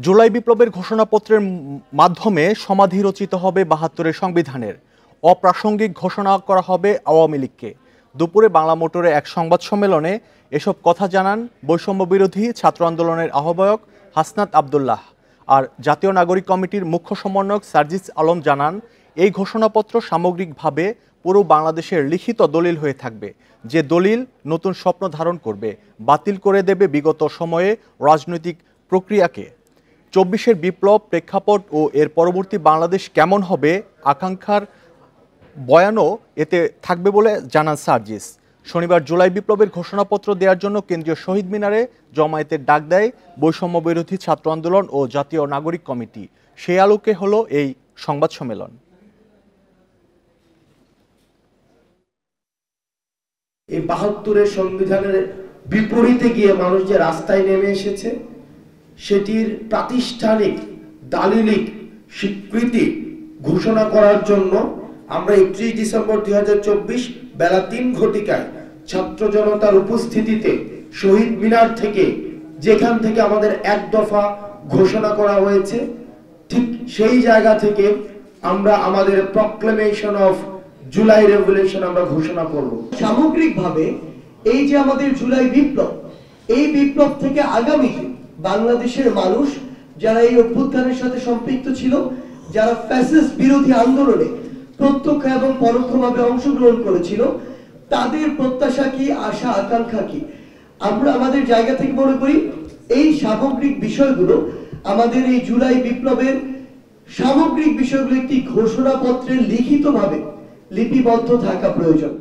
জুলাই বিপ্লবের ঘোষণাপত্রের মাধ্যমে সমাধি রচিত হবে ৭২-এর সংবিধানের। অপ্রাসঙ্গিক ঘোষণা করা হবে আওয়ামী লীগকে। দুপুরে বাংলা মোটরে এক সংবাদ সম্মেলনে এসব কথা জানান বৈষম্য বিরোধী ছাত্র আন্দোলনের আহ্বায়ক হাসনাত আব্দুল্লাহ। আর জাতীয় নাগরিক কমিটির মুখ্য সমন্বয়ক সার্জিস আলম জানান, এই ঘোষণাপত্র সামগ্রিকভাবে পুরো বাংলাদেশের লিখিত দলিল হয়ে থাকবে, যে দলিল নতুন স্বপ্ন ধারণ করবে, বাতিল করে দেবে বিগত সময়ে রাজনৈতিক প্রক্রিয়াকে। ২৪-এর বিপ্লব, প্রেক্ষাপট ও এর পরবর্তী বাংলাদেশ কেমন হবে আকাঙ্ক্ষার বয়ানও এতে থাকবে বলে জানান সার্জিস। শনিবার জুলাই বিপ্লবের ঘোষণাপত্র দেওয়ার জন্য কেন্দ্রীয় শহীদ মিনারে জমায়েতের ডাক দেয় বৈষম্য বিরোধী ছাত্র আন্দোলন ও জাতীয় নাগরিক কমিটি। সেই আলোকে হলো এই সংবাদ সম্মেলন। এই ৭২-এর সংবিধানের বিপরীতে গিয়ে মানুষ যে রাস্তায় নেমে এসেছে, সেটির প্রাতিষ্ঠানিক দালিলিক স্বীকৃতি ঘোষণা করার জন্য আমরা ৩১ ডিসেম্বর ২০২৪ বেলা ৩ ঘটিকায় ছাত্র জনতার উপস্থিতিতে শহীদ মিনার থেকে, যেখান থেকে আমাদের এক দফা ঘোষণা করা হয়েছে, ঠিক সেই জায়গা থেকে আমরা আমাদের প্রক্লেমেশন অফ জুলাই রেভলিউশন আমরা ঘোষণা করব। সামগ্রিকভাবে এই যে আমাদের জুলাই বিপ্লব, এই বিপ্লব থেকে আগামীতে বাংলাদেশের মানুষ যারা এই অভ্যুত্থানের সাথে সম্পৃক্ত ছিল, যারা ফ্যাসিস্ট বিরোধী আন্দোলনে প্রত্যক্ষ এবং পরোক্ষভাবে অংশগ্রহণ করেছিল, তাদের প্রত্যাশা কি, আশা আকাঙ্ক্ষা কি, আমরা আমাদের জায়গা থেকে মনে করি এই সামগ্রিক বিষয়গুলো, আমাদের এই জুলাই বিপ্লবের সামগ্রিক বিষয়গুলো একটি ঘোষণাপত্রে লিখিতভাবে লিপিবদ্ধ থাকা প্রয়োজন।